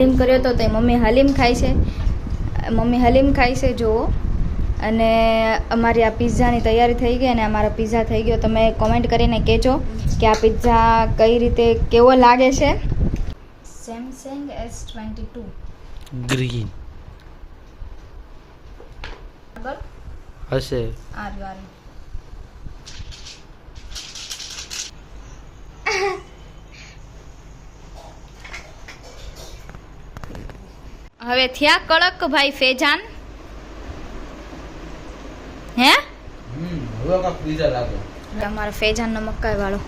હલીમ કર્યો તો મમ્મી હલીમ ખાય છે જુઓ. અને અમારી આ પિઝાની તૈયારી થઈ ગઈ અને અમારો પિઝા થઈ ગયો. તમે કોમેન્ટ કરીને કહેજો કે આ પિઝા કઈ રીતે કેવો લાગે છે. સેમસંગ S22 ગ્રીન આગળ હશે. હવે થયા કડક ભાઈ ફેજાન. હે હવે કા પિઝા લાગે તમારો ફેજાન નો મકાઈ વાળો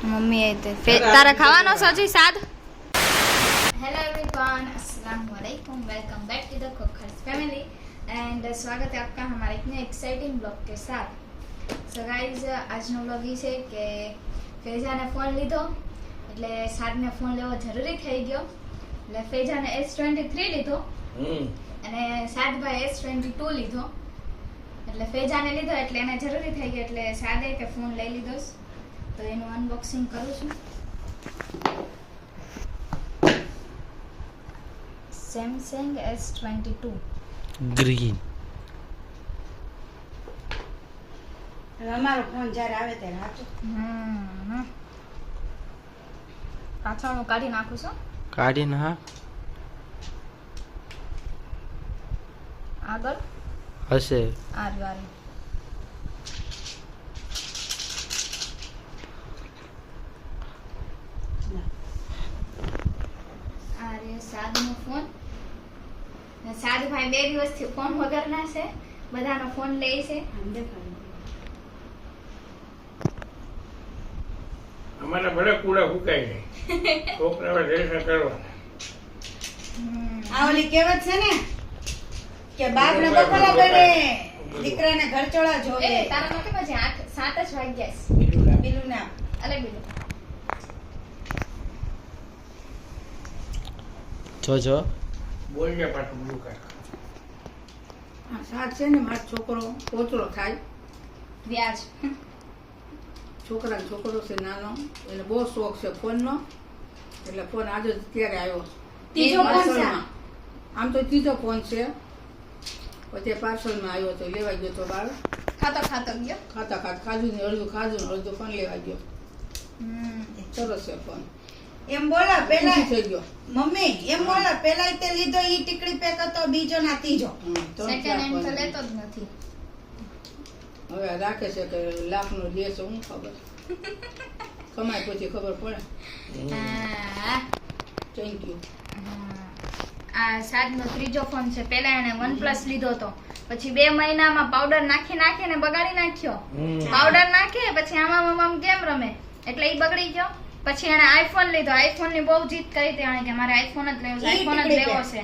મમ્મી એ તે તારા ખાવાનો સજી સાદ. હેલો एवरीवन, अस्सलाम वालेकुम, welcome back to the cookers family and स्वागत है आपका हमारे इतने एक्साइटिंग ब्लॉग के साथ. सो गाइस આજનો વ્લોગ એ છે કે ફેજાને ફોન લીધો એટલે સાદને ફોન લેવો જરૂરી થઈ ગયો. એટલે ફેજાને S23 લીધો અને સાદભાઈ S22 લીધો. એટલે ફેજાને લીધો એટલે એને જરૂરી થઈ ગયો એટલે સાદે કે ફોન લઈ લીધો. તો એનું અનબોક્સિંગ કરું છું. Samsung S22 green. અમારો ફોન જ્યારે આવે ત્યારે હાચો પાછળનું કાઢી નાખું છું. કાઢીને હા આગળ હશે. આરવારી આરે સાદનો ફોન. સાદભાઈ 2 દિવસથી ફોન વગરના છે, બધાનો ફોન લે છે. અમારા ભલે કુડા ફૂકાય નહીં છોકરાઓ રેસા કરવાના. આ ઓલી કહેવત છે ને કે બાપને બપોરા બને દીકરાને ઘરચોળા એ જોવે. તારા માટે પછી 7 જ વાગ્યા છે. બીલું ના અલે બીજું જો બોલજે પાછું બધું કાંઈ. આ સાત છે ને મારો છોકરો પોતળો થાય. વ્યાજ છોકરાનો છોકરો છે નાનો, એટલે બહુ શોખ છે ફોનનો. એટલે ફોન આજે જ ત્યારે આવ્યો. ત્રીજો ફોન છે. પાર્સલમાં. આમ તો ત્રીજો ફોન છે, પછી પાર્સલમાં આવ્યો તો લેવા ગયો તો બાર ખાતો ગયો. ખાધું ને અડધું ખાધું ને અડધું ફોન લેવા ગયો. સરસ છે ફોન. એમ બોલા પેલા થઈ ગયો મમ્મી, એમ બોલા પેલા તે લીધો ઈ ટીકડી પેક હતો, બીજો ના ત્રીજો. સેકન્ડ હેન્ડ તો લેતો જ નથી. હવે રાખે છે કે લાખ નો દેશ હું ખબર કમાય પછી ખબર પડે. Thank you. આ સાદનો ત્રીજો ફોન છે. પહેલા એને OnePlus લીધો હતો, પછી 2 મહિનામાં પાવડર નાખીને બગાડી નાખ્યો. પાવડર નાખે પછી આમાં ગેમ રમે એટલે ઈ બગડી ગયો. પછી એને આઈફોન લીધો. આઈફોન ની બહુ જીદ કરી હતી કે મારે આઈફોન જ લેવો છે, આઈફોન જ લેવો છે.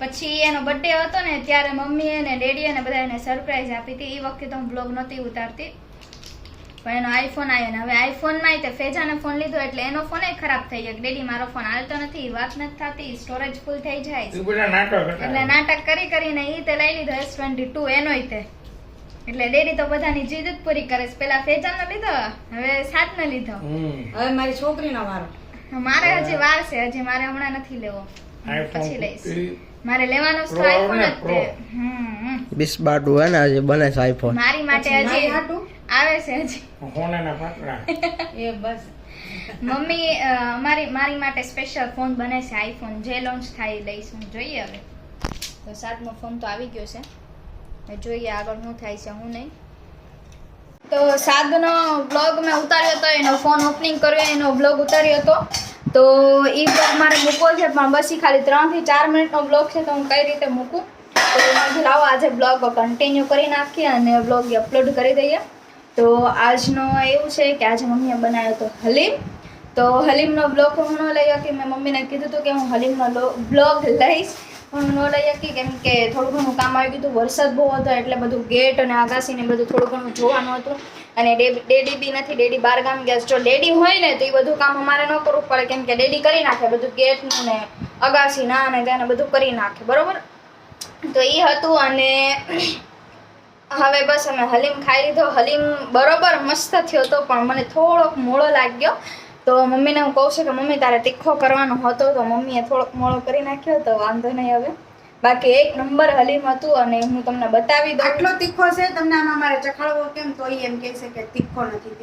પછી એનો બર્થડે હતો ને ત્યારે મમ્મી અને ડેડી અને બધા એને સરપ્રાઈઝ આપી હતી. એ વખતે તો હું બ્લોગ નહોતી ઉતારતી, પણ એનો આઈફોન આવ્યો ને હવે આઈફોનમાં તે ફેજાને ફોન લીધો એટલે એનો ફોન ખરાબ થઈ ગયો. ડેડી મારો ફોન હાલતો નથી, વાત નથી થતી, સ્ટોરેજ ફૂલ થઈ જાય. એ બધા નાટક હતા. એટલે નાટક કરીને ઈ તે લઈ લીધો S22 એનોય તે. એટલે ડેડી તો બધાની જીદ જ પૂરી કરે છે. પેલા ફેજાનો લીધો, હવે સાતનો લીધો. હવે મારી છોકરીનો વારો. મારે હજી વાર છે, હજી મારે હમણાં નથી લેવો, પછી લઈશ. મારે લેવાનો જ તો Pro આઈફોન જ ને તે. બીસ બાટુ હે ને આજે બને છે આઈફોન. મારી માટે મારી હજી હાટું? આવે છે હજી. હોનાના પાટલા. એ બસ મમ્મી મારી માટે સ્પેશિયલ ફોન બને છે આઈફોન. જે લોન્ચ થાય એ લઈશું, જોઈએ. હવે તો સાતનો ફોન તો આવી ગયો છે, હવે જોઈએ આગળ શું થાય છે શું નહીં. તો સાદનો બ્લોગ મેં ઉતાર્યો હતો, એનો ફોન ઓપનિંગ કર્યો, એનો બ્લોગ ઉતાર્યો હતો. તો એ બ્લોગ મારે મૂકવો છે, પણ બસ ખાલી 3 થી 4 મિનિટનો બ્લોગ છે, તો હું કઈ રીતે મૂકું. તો મેં લાવો આજે બ્લોગ કન્ટિન્યુ કરી નાખીએ અને બ્લોગ અપલોડ કરી દઈએ. તો આજનો એવું છે કે આજે મમ્મીએ બનાવ્યો હતો હલીમ. તો હલીમનો બ્લોગ હું ન લઈ શકી. મેં મમ્મીને કીધું હતું કે હું હલીમનો બ્લોગ લઈશ, પણ હું ન લઈ શકી કેમ કે થોડું ઘણું કામ આવી ગયું હતું. વરસાદ બહુ હતો એટલે બધું ગેટ અને આગાસીને બધું થોડું ઘણું જોવાનું હતું. અને ડેડી બી નથી, ડેડી બહાર ગામ ગયા. જો ડેડી હોય ને તો એ બધું કામ અમારે ન કરવું પડે કેમ કે ડેડી કરી નાખે બધું, ગેટનું ને અગાસી ના ને તેને બધું કરી નાખે, બરોબર. તો એ હતું અને હવે બસ અમે હલીમ ખાઈ લીધો. હલીમ બરોબર મસ્ત થયો હતો, પણ મને થોડોક મોળો લાગ્યો. તો મમ્મીને હું કહું છું કે મમ્મી તારે તીખો કરવાનો હતો તો મમ્મીએ થોડોક મોળો કરી નાખ્યો તો વાંધો નહીં હવે. બાકી એક નંબર હલીમ હતું અને હું તમને બતાવી દઉં. આટલો તીખો છે તમને આમાં મારે ચખાડવો કેમ તો ઈ એમ કહે છે કે તીખો નથી.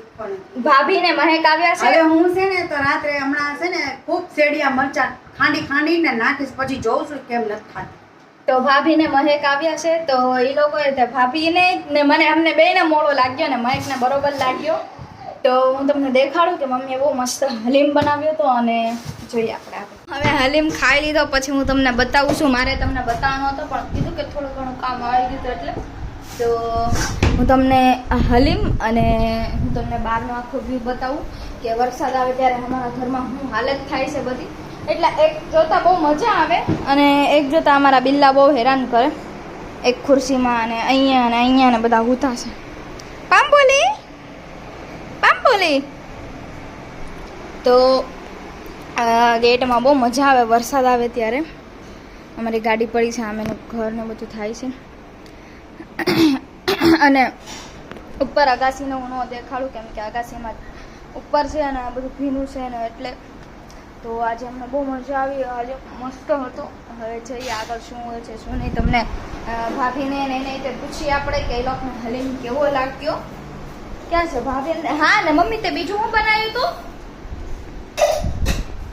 ભાભીને મહેક આવ્યા છે. હવે હું છે ને તો રાત્રે હમણાં છે ને ખૂબ શેડિયા મરચાં ખાંડીને નાખીશ પછી જોઉં છું કેમ નથી ખાતી. તો ભાભીને મહેક આવ્યા છે તો એ લોકોએ ભાભીને ને મને અમને બેને મોળો લાગ્યો ને મહેકને બરોબર લાગ્યો. તો હું તમને દેખાડું કે મમ્મીએ બહુ મસ્ત હલીમ બનાવ્યો હતો અને જોઈએ આપણે હવે હલીમ ખાઈ લીધો પછી હું તમને બતાવું છું. મારે તમને બતાવવાનો હતો પણ કીધું કે થોડું ઘણું કામ આવી ગયું એટલે તો હું તમને હલીમ અને હું તમને બહારનો આખો વ્યૂ બતાવું કે વરસાદ આવે ત્યારે અમારા ઘરમાં શું હાલત થાય છે બધી. એટલે એક જોતા બહુ મજા આવે અને એક જોતા અમારા બિલ્લા બહુ હેરાન કરે એક ખુરશીમાં અને અહીંયા ને બધા ઉતા છે. પામ્પોલી તો ગેટમાં બહુ મજા આવે વરસાદ આવે ત્યારે. અમારી ગાડી પડી છે આમેનું ઘર ને બધું થાય છે અને ઉપર અગાસીને હું ન દેખાડું કેમ કે અગાસીમાં ઉપર છે અને આ બધું ભીનું છે ને એટલે. તો આજે અમને બહુ મજા આવી. આજે મસ્ત હતો. હવે જઈએ આગળ શું હોય છે શું નહીં તમને ભાભીને એને તે પૂછીએ આપણે કે એ લોકોને હલીમ કેવો લાગ્યો. ક્યાં છે ભાભી? હા ને મમ્મી તે બીજું શું બનાવ્યું હતું?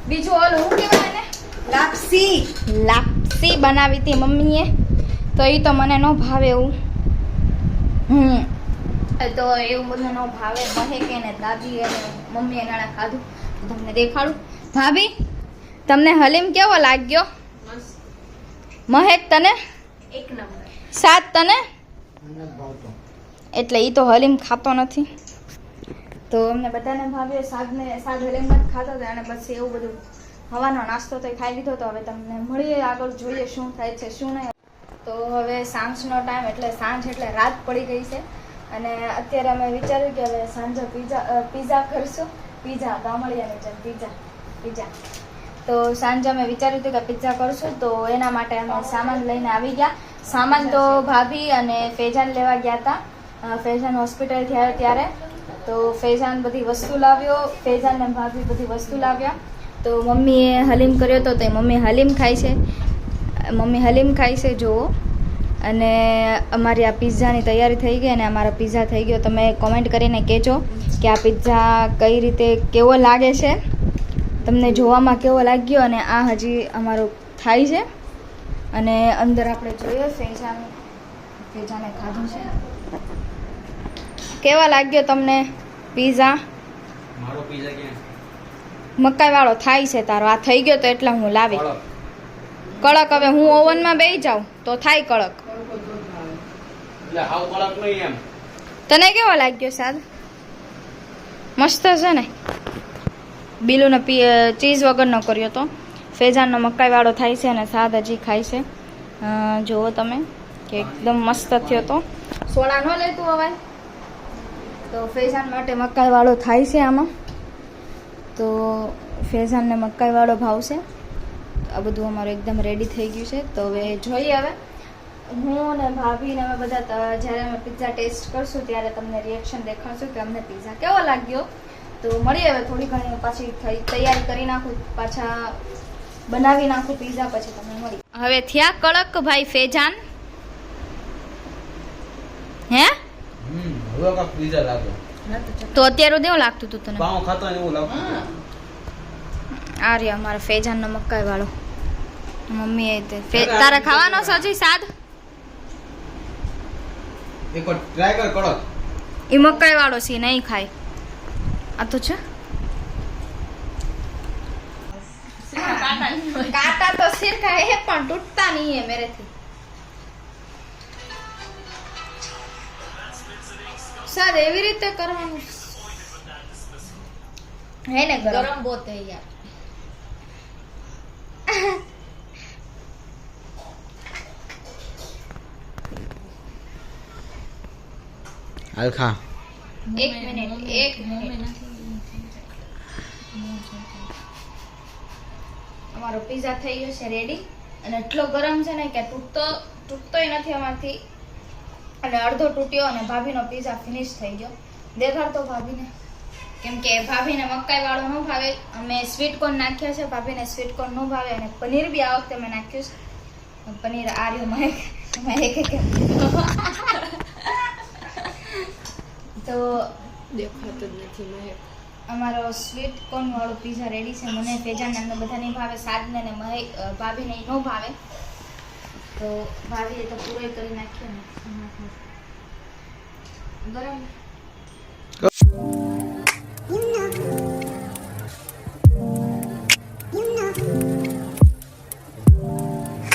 બીજું ઓલું શું કહેવાય ને લાપસી બનાવી હતી મમ્મીએ. તો એ તો મને ન ભાવે એવું. તો એવું બધું ન ભાવે. મહેકે ને દાદી અને મમ્મીએ નાણા ખાધું. તમને દેખાડું. ભાભી તમને હલીમ કેવો લાગ્યો? મહેક તને? એક નંબર. સાત તને? એટલે એ તો હલીમ ખાતો નથી. તો અમને બધાને ભાભીએ સાદ હલીમ જ ખાતો હતો અને પછી એવું બધું હવાનો નાસ્તો તો ખાઈ લીધો. તો હવે તમને મળીએ આગળ જોઈએ શું થાય છે શું નહીં. તો હવે સાંજનો ટાઈમ એટલે સાંજ એટલે રાત પડી ગઈ છે અને અત્યારે અમે વિચાર્યું કે હવે સાંજે પીઝા કરશું. પીઝા ગામડિયાની જેમ પીઝા. તો સાંજે અમે વિચાર્યું હતું કે પિઝા કરશું તો એના માટે અમે સામાન લઈને આવી ગયા. સામાન તો ભાભી અને ફેજાન લેવા ગયા હતા. ફેજાન હોસ્પિટલથી આવ્યો ત્યારે તો ફેજાન બધી વસ્તુ લાવ્યો. ફેજાન ને ભાભી બધી વસ્તુ લાવ્યા. તો મમ્મીએ હલીમ કર્યો હતો તો મમ્મી હલીમ ખાય છે જુઓ. અને અમારી આ પિઝાની તૈયારી થઈ ગઈ અને અમારો પિઝા થઈ ગયો. તમે કોમેન્ટ કરીને કહેજો કે આ પિઝા કઈ રીતે કેવો લાગે છે, તમને જોવામાં કેવો લાગ્યો. અને આ હજી અમારો થાય છે અને અંદર આપણે જોઈએ ફેજાને ખાધું છે. કેવા લાગ્યો તમને પિઝા? મારો પિઝા ક્યાં? મકાઈ વાળો થાય છે તારો. આ થઈ ગયો તો એટલે હું લાવી કડક. હવે હું ઓવનમાં બેસી જાઉં તો થાય કડક. એટલે હાવ કડક નહીં એમ. તને કેવો લાગ્યો સાદ? મસ્ત છે ને. બિલુને ચીઝ વગરનો કર્યો તો. ફેજાનનો મકાઈ વાળો થાય છે અને સાદ હજી ખાય છે. જુઓ તમે કે એકદમ મસ્ત થયો તો. સોડા ન લેતું હવે. તો ફેજાન માટે મકાઈ વાળો થાય છે આમાં. તો ફેજાનને મકાઈ વાળો ભાવશે. આ બધું અમારું એકદમ રેડી થઈ ગયું છે. તો હવે જોઈએ હવે હું ને ભાભી ને અમે બધા જ્યારે અમે પિઝા ટેસ્ટ કરશું ત્યારે તમને રિએક્શન દેખાડશું કે અમને પિઝા કેવો લાગ્યો. તો મળીએ હવે થોડી ઘણી પાછી તૈયારી કરી નાખું, પાછા બનાવી નાખું પિઝા પછી તમને મળી. હવે થયા કડક ભાઈ ફેજાન? હે હવે કા પિઝા લાગે તો અત્યારે દેવું લાગતું હતું તને? પાઉં ખાતા ને એવું લાગતું. આ રહ્યા અમારા ફેજાનનો મકાઈ વાળો. મમ્મી તારે ખાવાનો છે હજી સાદ? એકવાર ટ્રાય કર કડક. એ મકાઈ વાળો છે નહીં ખાય. આ તો છે કાંટા તો સિરકા હે પણ તૂટતા નહીં હે મેરેથી. સાદ એવી રીતે કરવાનું હે ને? ગરમ બહુ થઈ યાર. આલખા એક મિનિટ. અમારો પિઝા થઈ ગયો છે રેડી અને એટલો ગરમ છે ને કે તૂટતોય નથી અમારથી. અને અડધો તૂટ્યો અને ભાભીનો પિઝા ફિનિશ થઈ ગયો. દેખાડતો ભાભીને. કેમ કે ભાભીને મકાઈ વાળો ન ભાવે. અમે સ્વીટ કોર્ન નાખ્યા છે, ભાભીને સ્વીટ કોર્ન ન ભાવે. અને પનીર બી આ વખતે મેં નાખ્યું છે. પનીર આ રહ્યું મહેક તો દેખાતો જ નથી મહેક. અમારો સ્વીટ કોર્ન વાળો પીઝા રેડી છે. મને ફેજાન અમને બધાને ભાવે, સાદને ને મહેક ભાભીને ન ભાવે. તો ભાભીએ તો પૂરો કરી નાખ્યો ને ગરમ